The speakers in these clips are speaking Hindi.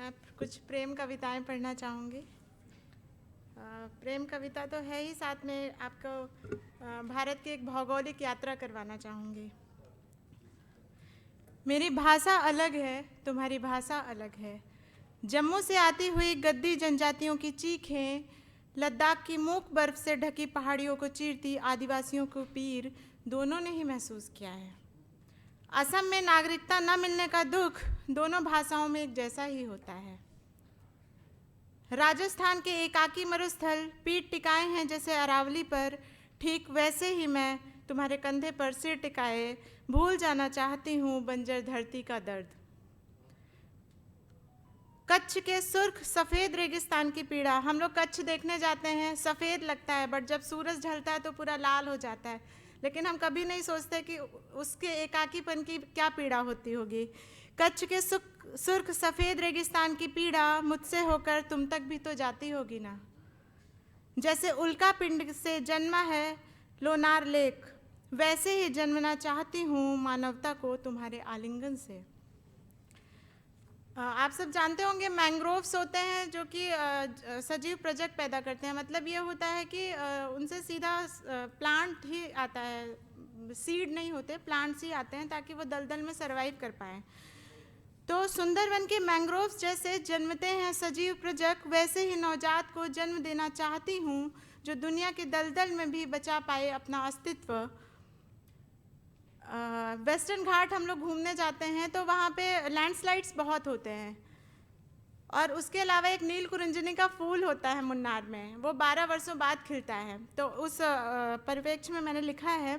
मैं कुछ प्रेम कविताएं पढ़ना चाहूँगी। प्रेम कविता तो है ही, साथ में आपको भारत की एक भौगोलिक यात्रा करवाना चाहूँगी। मेरी भाषा अलग है, तुम्हारी भाषा अलग है। जम्मू से आती हुई गद्दी जनजातियों की चीखें, लद्दाख की मूक बर्फ से ढकी पहाड़ियों को चीरती आदिवासियों को पीर, दोनों ने ही महसूस किया है। असम में नागरिकता न मिलने का दुख दोनों भाषाओं में एक जैसा ही होता है। राजस्थान के एकाकी मरुस्थल पीठ टिकाए हैं जैसे अरावली पर, ठीक वैसे ही मैं तुम्हारे कंधे पर सिर टिकाए भूल जाना चाहती हूँ बंजर धरती का दर्द। कच्छ के सुर्ख सफ़ेद रेगिस्तान की पीड़ा, हम लोग कच्छ देखने जाते हैं, सफ़ेद लगता है, बट जब सूरज ढलता है तो पूरा लाल हो जाता है। लेकिन हम कभी नहीं सोचते कि उसके एकाकीपन की क्या पीड़ा होती होगी। कच्छ के सुर्ख सफ़ेद रेगिस्तान की पीड़ा मुझसे होकर तुम तक भी तो जाती होगी ना। जैसे उल्का पिंड से जन्मा है लोनार लेक, वैसे ही जन्मना चाहती हूँ मानवता को तुम्हारे आलिंगन से। आप सब जानते होंगे मैंग्रोव्स होते हैं जो कि सजीव प्रोजेक्ट पैदा करते हैं। मतलब ये होता है कि उनसे सीधा प्लांट ही आता है, सीड नहीं होते, प्लांट्स ही आते हैं ताकि वो दलदल में सरवाइव कर पाएँ। तो सुंदरवन के मैंग्रोव्स जैसे जन्मते हैं सजीव प्रोजेक्ट, वैसे ही नवजात को जन्म देना चाहती हूँ जो दुनिया के दलदल में भी बचा पाए अपना अस्तित्व। वेस्टर्न घाट हम लोग घूमने जाते हैं तो वहाँ पे लैंडस्लाइड्स बहुत होते हैं, और उसके अलावा एक नील कुरिंजनी का फूल होता है मुन्नार में, वो 12 वर्षों बाद खिलता है। तो उस परिप्रेक्ष्य में मैंने लिखा है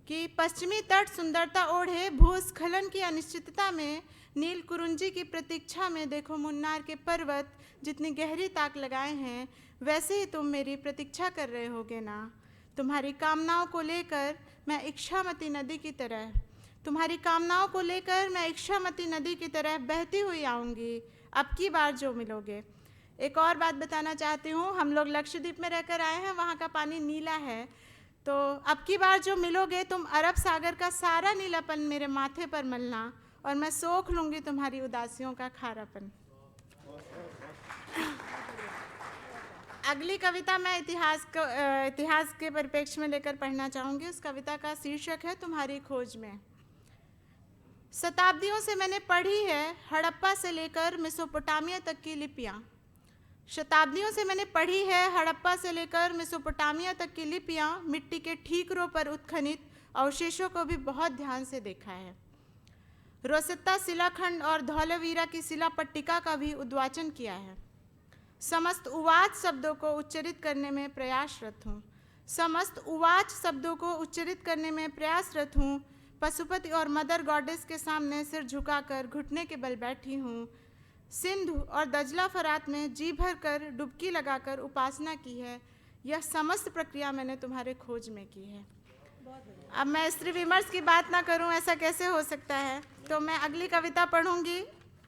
कि पश्चिमी तट सुंदरता ओढ़े भूस्खलन की अनिश्चितता में, नील कुरुंजी की प्रतीक्षा में देखो मुन्नार के पर्वत जितनी गहरी ताक लगाए हैं, वैसे ही तुम मेरी प्रतीक्षा कर रहे होगे ना। तुम्हारी कामनाओं को लेकर मैं इच्छामती नदी की तरह, तुम्हारी कामनाओं को लेकर मैं इच्छामती नदी की तरह बहती हुई आऊँगी अब की बार जो मिलोगे। एक और बात बताना चाहती हूँ, हम लोग लक्षद्वीप में रहकर आए हैं, वहाँ का पानी नीला है, तो अब की बार जो मिलोगे तुम अरब सागर का सारा नीलापन मेरे माथे पर मलना, और मैं सोख लूँगी तुम्हारी उदासियों का खारापन। अगली कविता मैं इतिहास के परिप्रेक्ष्य में लेकर पढ़ना चाहूँगी। उस कविता का शीर्षक है तुम्हारी खोज में। शताब्दियों से मैंने पढ़ी है हड़प्पा से लेकर मेसोपोटामिया तक की लिपियाँ। शताब्दियों से मैंने पढ़ी है हड़प्पा से लेकर मेसोपोटामिया तक की लिपियाँ। मिट्टी के ठीकरों पर उत्खनित अवशेषों को भी बहुत ध्यान से देखा है। रोसेत्ता शिलाखंड और धौलावीरा की शिला पट्टिका का भी उद्वाचन किया है। समस्त उवाच शब्दों को उच्चरित करने में प्रयासरत हूँ, समस्त उवाच शब्दों को उच्चरित करने में प्रयासरत हूँ। पशुपति और मदर गॉडेस के सामने सिर झुकाकर घुटने के बल बैठी हूँ। सिंधु और दजला फरात में जी भर कर डुबकी लगाकर उपासना की है। यह समस्त प्रक्रिया मैंने तुम्हारे खोज में की है। अब मैं स्त्री विमर्श की बात ना करूं, ऐसा कैसे हो सकता है। तो मैं अगली कविता पढ़ूंगी,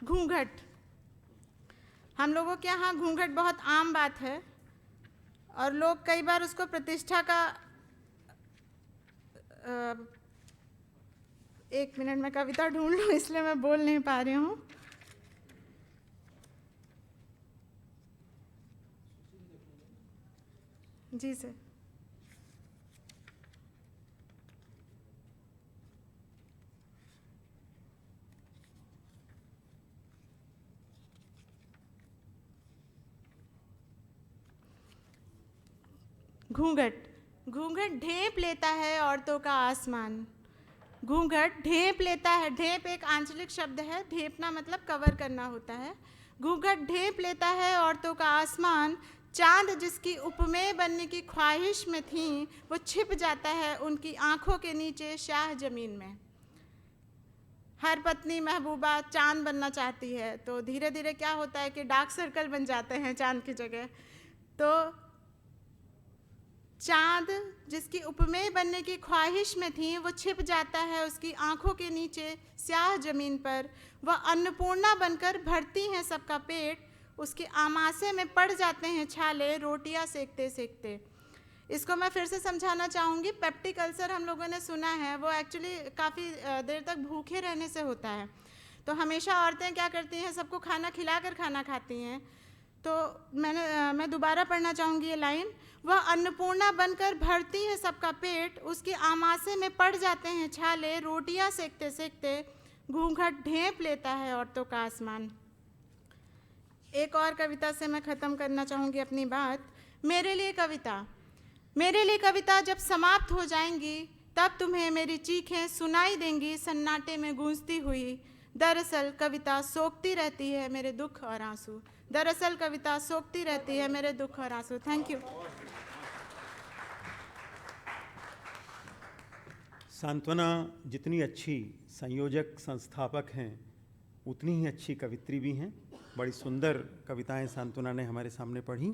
घूंघट। हम लोगों के यहाँ घूंघट बहुत आम बात है, और लोग कई बार उसको प्रतिष्ठा का एक मिनट में कविता ढूंढ लूँ, इसलिए मैं बोल नहीं पा रही हूँ। जी सर। घूंघट। घूंघट ढेप लेता है औरतों का आसमान। घूंघट ढेप लेता है, ढेप एक आंचलिक शब्द है, ढेपना मतलब कवर करना होता है। घूंघट ढेप लेता है औरतों का आसमान। चांद जिसकी उपमेय बनने की ख्वाहिश में थी, वो छिप जाता है उनकी आंखों के नीचे शाह जमीन में। हर पत्नी महबूबा चांद बनना चाहती है, तो धीरे धीरे क्या होता है कि डार्क सर्कल बन जाते हैं चांद की जगह। तो चांद जिसकी उपमेय बनने की ख्वाहिश में थी, वो छिप जाता है उसकी आंखों के नीचे स्याह जमीन पर। वह अन्नपूर्णा बनकर भरती हैं सबका पेट, उसके आमाशय में पड़ जाते हैं छाले रोटियां सेकते सेकते। इसको मैं फिर से समझाना चाहूँगी। पेप्टिक अल्सर हम लोगों ने सुना है, वो एक्चुअली काफ़ी देर तक भूखे रहने से होता है। तो हमेशा औरतें क्या करती हैं, सबको खाना खिलाकर खाना खाती हैं। तो मैं दोबारा पढ़ना चाहूँगी ये लाइन। वह अन्नपूर्णा बनकर भरती है सबका पेट, उसके आमाशय में पड़ जाते हैं छाले, रोटियां सेकते सेकते घूंघट ढेंप लेता है औरतों का आसमान। एक और कविता से मैं ख़त्म करना चाहूँगी अपनी बात। मेरे लिए कविता जब समाप्त हो जाएंगी, तब तुम्हें मेरी चीखें सुनाई देंगी सन्नाटे में गूंजती हुई। दरअसल कविता सोखती रहती है मेरे दुख और आंसू। दरअसल कविता सोखती रहती है मेरे दुख और आंसू। Thank you. सांत्वना जितनी अच्छी संयोजक संस्थापक हैं, उतनी ही अच्छी कवित्री भी हैं। बड़ी सुंदर कविताएं सांत्वना ने हमारे सामने पढ़ी।